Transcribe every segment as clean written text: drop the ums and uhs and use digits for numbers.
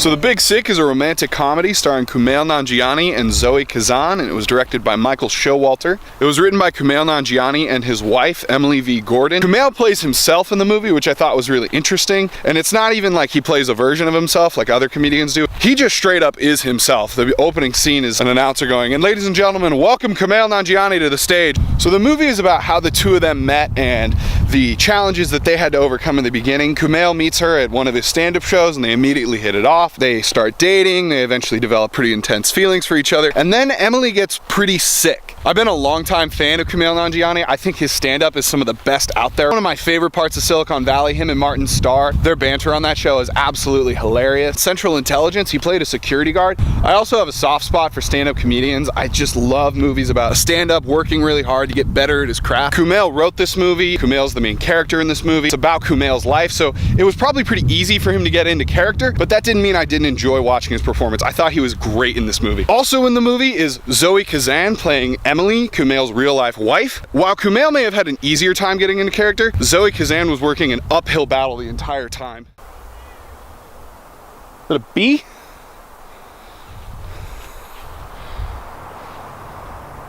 So The Big Sick is a romantic comedy starring Kumail Nanjiani and Zoe Kazan, and it was directed by Michael Showalter. It was written by Kumail Nanjiani and his wife, Emily V. Gordon. Kumail plays himself in the movie, which I thought was really interesting, and it's not even like he plays a version of himself like other comedians do. He just straight up is himself. The opening scene is an announcer going, "And ladies and gentlemen, welcome Kumail Nanjiani to the stage." So the movie is about how the two of them met and the challenges that they had to overcome in the beginning. Kumail meets her at one of his stand-up shows and they immediately hit it off. They start dating, they eventually develop pretty intense feelings for each other, and then Emily gets pretty sick. I've been a longtime fan of Kumail Nanjiani. I think his stand-up is some of the best out there. One of my favorite parts of Silicon Valley, him and Martin Starr, their banter on that show is absolutely hilarious. Central Intelligence, he played a security guard. I also have a soft spot for stand-up comedians. I just love movies about a stand-up working really hard to get better at his craft. Kumail wrote this movie. Kumail's the main character in this movie. It's about Kumail's life, so it was probably pretty easy for him to get into character, but that didn't mean I didn't enjoy watching his performance. I thought he was great in this movie. Also in the movie is Zoe Kazan playing Emily, Kumail's real-life wife. While Kumail may have had an easier time getting into character, Zoe Kazan was working an uphill battle the entire time. Is that a bee?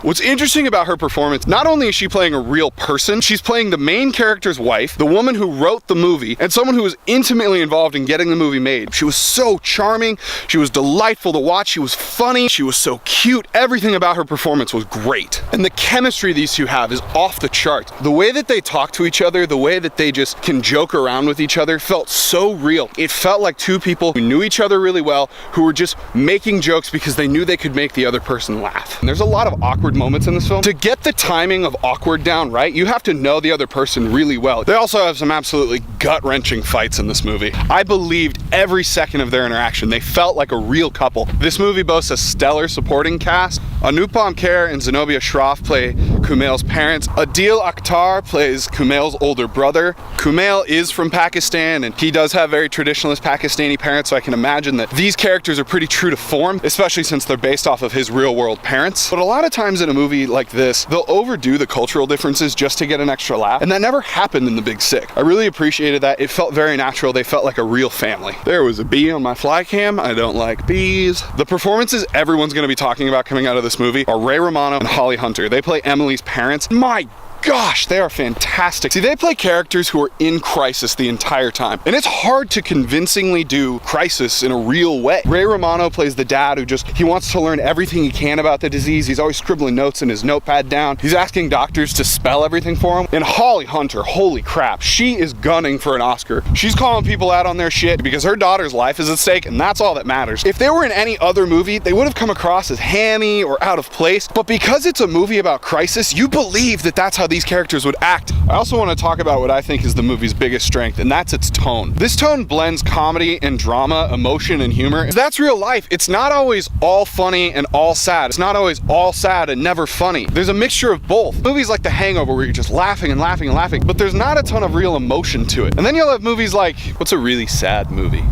What's interesting about her performance, not only is she playing a real person, she's playing the main character's wife, the woman who wrote the movie, and someone who was intimately involved in getting the movie made. She was so charming, she was delightful to watch, she was funny, she was so cute. Everything about her performance was great. And the chemistry these two have is off the charts. The way that they talk to each other, the way that they just can joke around with each other felt so real. It felt like two people who knew each other really well, who were just making jokes because they knew they could make the other person laugh. And there's a lot of awkward moments in this film. To get the timing of awkward down right, you have to know the other person really well. They also have some absolutely gut-wrenching fights in this movie. I believed every second of their interaction. They felt like a real couple. This movie boasts a stellar supporting cast. Anupam Kher and Zenobia Shroff play Kumail's parents. Adil Akhtar plays Kumail's older brother. Kumail is from Pakistan and he does have very traditionalist Pakistani parents, so I can imagine that these characters are pretty true to form, especially since they're based off of his real-world parents. But a lot of times in a movie like this, they'll overdo the cultural differences just to get an extra laugh, and that never happened in The Big Sick. I really appreciated that. It felt very natural. They felt like a real family. There was a bee on my fly cam. I don't like bees. The performances everyone's going to be talking about coming out of this movie are Ray Romano and Holly Hunter. They play Emily's parents. My gosh, they are fantastic. See, they play characters who are in crisis the entire time, and it's hard to convincingly do crisis in a real way. Ray Romano plays the dad who he wants to learn everything he can about the disease. He's always scribbling notes in his notepad down. He's asking doctors to spell everything for him. And Holly Hunter, holy crap, she is gunning for an Oscar. She's calling people out on their shit because her daughter's life is at stake, and that's all that matters. If they were in any other movie, they would have come across as hammy or out of place, but because it's a movie about crisis, you believe that that's how these characters would act. I also want to talk about what I think is the movie's biggest strength, and that's its tone. This tone blends comedy and drama, emotion and humor. That's real life. It's not always all funny and all sad. It's not always all sad and never funny. There's a mixture of both. Movies like The Hangover where you're just laughing and laughing and laughing, but there's not a ton of real emotion to it. And then you'll have movies like, what's a really sad movie?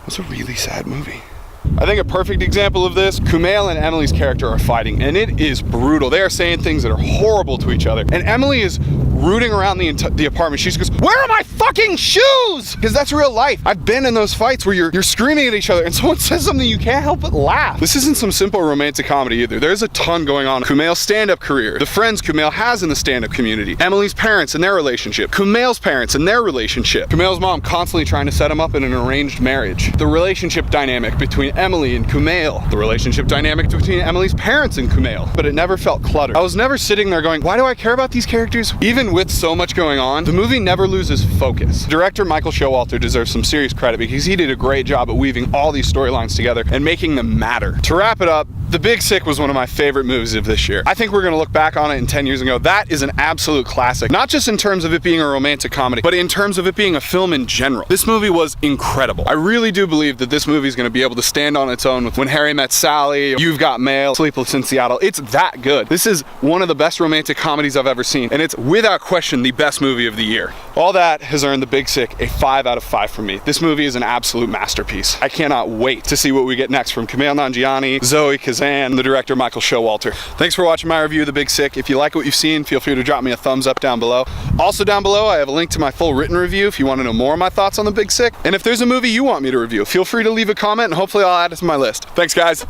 What's a really sad movie? I think a perfect example of this, Kumail and Emily's character are fighting, and it is brutal. They are saying things that are horrible to each other, and Emily is rooting around the apartment. She just goes, "Where are my fucking shoes?" Because that's real life. I've been in those fights where you're screaming at each other and someone says something you can't help but laugh. This isn't some simple romantic comedy either. There's a ton going on. Kumail's stand-up career, the friends Kumail has in the stand-up community, Emily's parents and their relationship, Kumail's parents and their relationship, Kumail's mom constantly trying to set him up in an arranged marriage, the relationship dynamic between Emily and Kumail, the relationship dynamic between Emily's parents and Kumail. But it never felt cluttered. I was never sitting there going, why do I care about these characters? Even with so much going on, the movie never loses focus. Director Michael Showalter deserves some serious credit because he did a great job at weaving all these storylines together and making them matter. To wrap it up, The Big Sick was one of my favorite movies of this year. I think we're gonna look back on it in 10 years and go, that is an absolute classic. Not just in terms of it being a romantic comedy, but in terms of it being a film in general. This movie was incredible. I really do believe that this movie is gonna be able to stand on its own with When Harry Met Sally, You've Got Mail, Sleepless in Seattle. It's that good. This is one of the best romantic comedies I've ever seen, and it's without question the best movie of the year. All that has earned The Big Sick a 5 out of 5 from me. This movie is an absolute masterpiece. I cannot wait to see what we get next from Kumail Nanjiani, Zoe Kazan, and the director Michael Showalter. Thanks for watching my review of The Big Sick. If you like what you've seen, feel free to drop me a thumbs up down below. Also down below, I have a link to my full written review if you want to know more of my thoughts on The Big Sick. And if there's a movie you want me to review, feel free to leave a comment and hopefully I'll add it to my list. Thanks, guys.